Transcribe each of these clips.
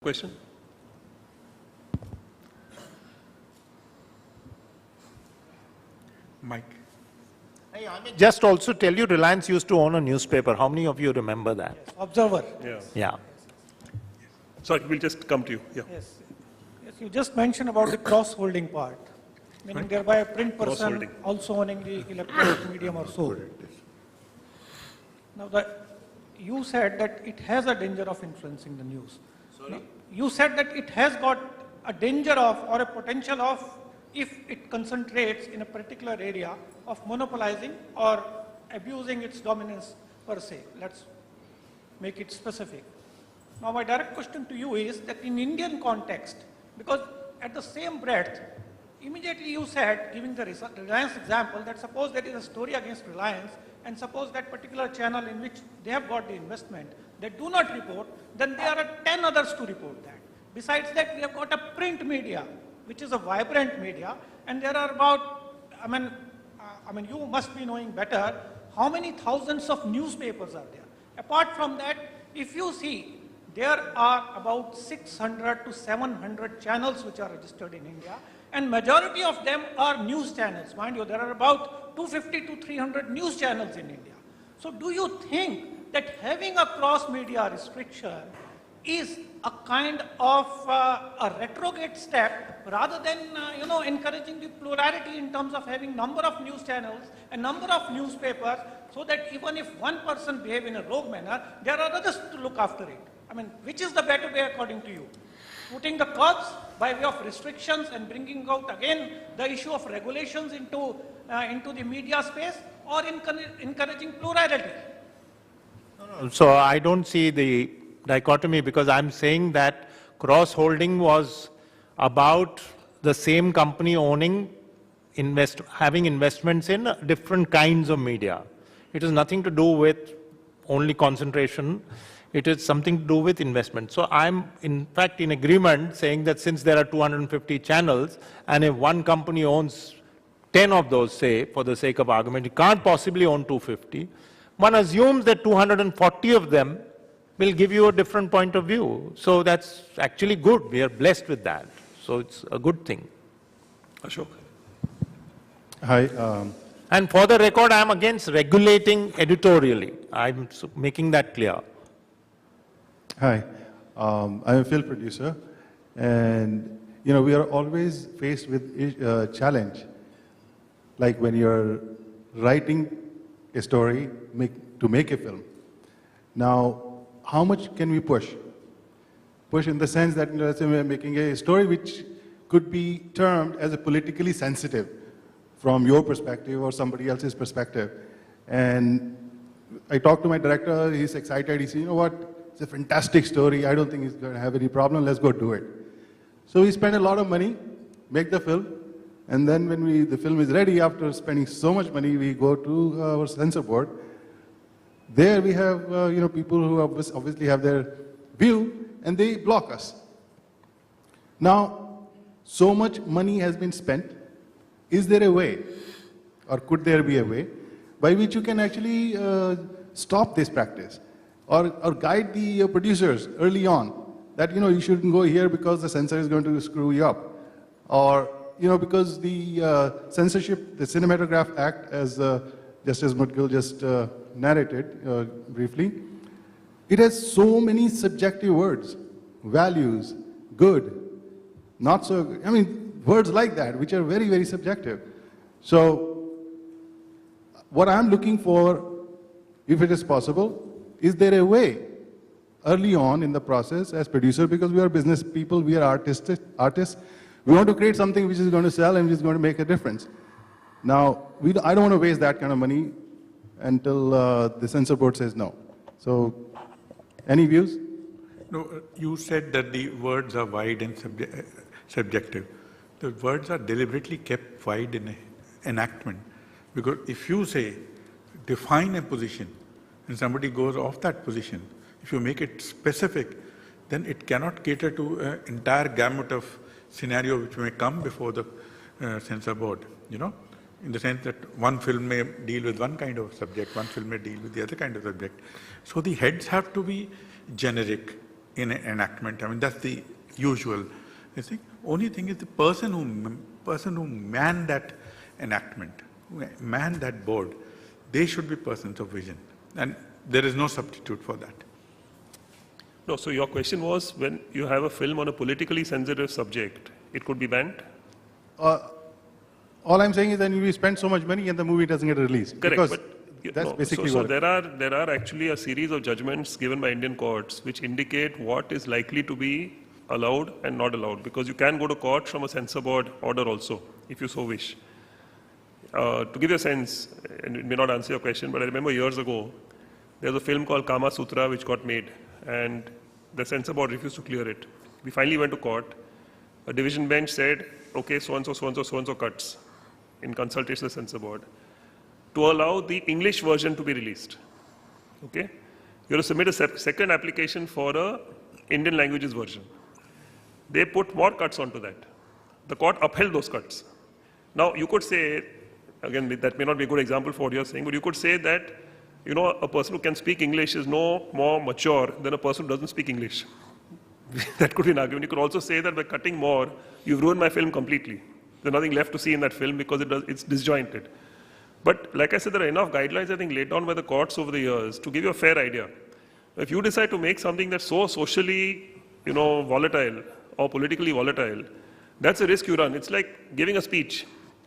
Question? Mike. I may just also tell you, Reliance used to own a newspaper. How many of you remember that? Yes, Observer. Yeah. Yeah. Sorry, we'll just come to you. Yeah. Yes. Yes, you just mentioned about the cross-holding part, meaning thereby a print person Cross-holding. also owning the electronic medium or so. Now, you said that it has a danger of influencing the news. Sorry? You said that it has got a danger of or a potential of, if it concentrates in a particular area, of monopolizing or abusing its dominance per se. Let's make it specific. Now, my direct question to you is that in Indian context, because at the same breadth, immediately you said, giving the Reliance example, that suppose there is a story against Reliance, and suppose that particular channel in which they have got the investment, they do not report, then there are 10 others to report that. Besides that, we have got a print media, which is a vibrant media, and there are about, I mean, you must be knowing better, how many thousands of newspapers are there. Apart from that, if you see, there are about 600 to 700 channels which are registered in India, and majority of them are news channels. Mind you, there are about 250 to 300 news channels in India. So do you think that having a cross-media restriction is a kind of a retrograde step rather than, encouraging the plurality in terms of having number of news channels and number of newspapers, so that even if one person behave in a rogue manner, there are others to look after it? I mean, which is the better way according to you? Putting the curbs by way of restrictions and bringing out again the issue of regulations into the media space, or encouraging plurality? So I don't see the dichotomy, because I'm saying that cross-holding was about the same company owning, having investments in different kinds of media. It has nothing to do with only concentration. It is something to do with investment. So I'm, in fact, in agreement saying that since there are 250 channels, and if one company owns 10 of those, say, for the sake of argument, it can't possibly own 250. One assumes that 240 of them will give you a different point of view. So that's actually good. We are blessed with that. So it's a good thing. Ashok. Hi. And for the record, I'm against regulating editorially. I'm making that clear. Hi. I'm a film producer, and we are always faced with a challenge. Like when you're writing a story to make a film. Now, how much can we push? Push in the sense that, let's say we're making a story which could be termed as a politically sensitive from your perspective or somebody else's perspective. And I talked to my director, he's excited, he said, you know what, it's a fantastic story, I don't think he's going to have any problem, let's go do it. So we spend a lot of money, make the film, and then when the film is ready, after spending so much money, we go to our censor board. There we have people who obviously have their view, and they block us. Now, so much money has been spent. Is there a way, or could there be a way, by which you can actually stop this practice, or guide the producers early on that you shouldn't go here because the censor is going to screw you up, or because the censorship, the Cinematograph Act, as Justice Mudgal just narrated briefly, it has so many subjective words, values, good, not so good. I mean, words like that, which are very, very subjective. So, what I'm looking for, if it is possible, is there a way early on in the process as producer, because we are business people, we are artists, we want to create something which is going to sell and which is going to make a difference. Now, I don't want to waste that kind of money until the censor board says no. So, any views? No, you said that the words are wide and subjective. The words are deliberately kept wide in enactment. Because if you say, define a position, and somebody goes off that position, if you make it specific, then it cannot cater to an entire gamut of scenario which may come before the censor board, in the sense that one film may deal with one kind of subject, one film may deal with the other kind of subject. So the heads have to be generic in an enactment. I mean, that's the usual. I think only thing is the person who manned that enactment, who manned that board, they should be persons of vision, and there is no substitute for that. No, so your question was, when you have a film on a politically sensitive subject, it could be banned? All I'm saying is that we spend so much money and the movie doesn't get released. Correct, Because but that's no, basically so what. there are actually a series of judgments given by Indian courts which indicate what is likely to be allowed and not allowed, because you can go to court from a censor board order also, if you so wish. To give you a sense, and it may not answer your question, but I remember years ago, there was a film called Kama Sutra which got made, and the censor board refused to clear it. We finally went to court. A division bench said, okay, so-and-so, so-and-so, so-and-so cuts in consultation with the censor board to allow the English version to be released. Okay? You have to submit a second application for a Indian languages version. They put more cuts onto that. The court upheld those cuts. Now, you could say, again, that may not be a good example for what you're saying, but you could say that, you know, a person who can speak English is no more mature than a person who doesn't speak English. That could be an argument. You could also say that by cutting more, you've ruined my film completely. There's nothing left to see in that film because it's disjointed. But like I said, there are enough guidelines, I think, laid down by the courts over the years to give you a fair idea. If you decide to make something that's so socially, you know, volatile or politically volatile, that's a risk you run. It's like giving a speech.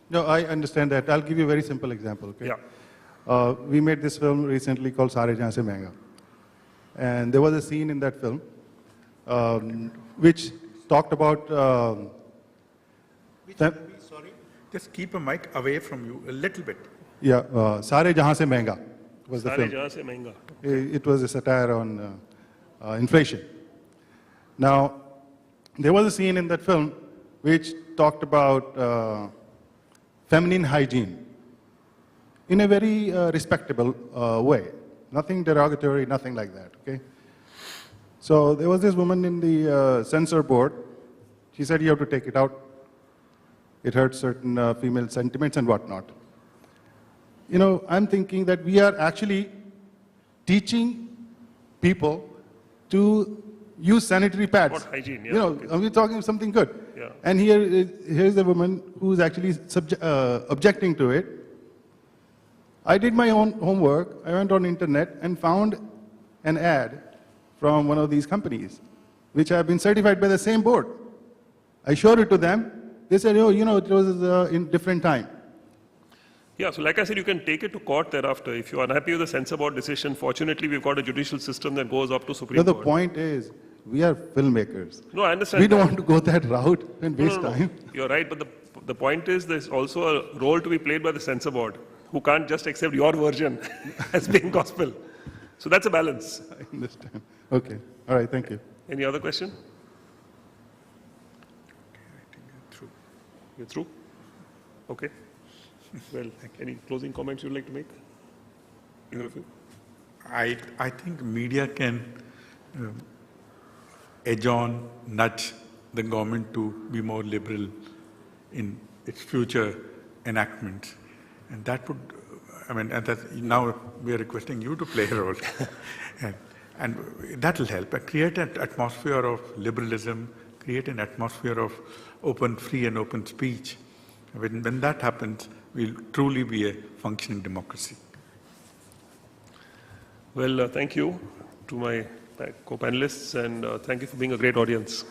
No, I understand that. I'll give you a very simple example, okay? Yeah. We made this film recently called Saare Jahan Se Mehenga. And there was a scene in that film which talked about... Sorry? Just keep a mic away from you a little bit. Yeah, Saare Jahan Se Mehenga was the Saare film. Jahan Se Mehenga. It was a satire on inflation. Now, there was a scene in that film which talked about feminine hygiene in a very respectable way. Nothing derogatory, nothing like that, okay? So there was this woman in the censor board. She said, you have to take it out. It hurts certain female sentiments and whatnot. You know, I'm thinking that we are actually teaching people to use sanitary pads. About hygiene, yeah, You know, okay. we're talking something good. Yeah. And here's the woman who's actually objecting to it. I did my own homework. I went on internet and found an ad from one of these companies, which have been certified by the same board. I showed it to them. They said, oh, you know, it was in different time. Yeah, so like I said, you can take it to court thereafter. If you're unhappy with the censor board decision, fortunately, we've got a judicial system that goes up to Supreme No, the Court. point is, we are filmmakers. No, I understand We don't that. want to go that route and waste No. time. You're right, but the point is there's also a role to be played by the censor board, who can't just accept your version as being gospel. So that's a balance. I understand. Okay. All right. Thank you. Any other question? You're through? Okay. Well, any closing comments you'd like to make? Either of you? I think media can edge on, nudge the government to be more liberal in its future enactments. And that would, I mean, and that now we are requesting you to play a role. and that will help. Create an atmosphere of liberalism, create an atmosphere of free and open speech. When that happens, we'll truly be a functioning democracy. Well, thank you to my co-panelists, and thank you for being a great audience.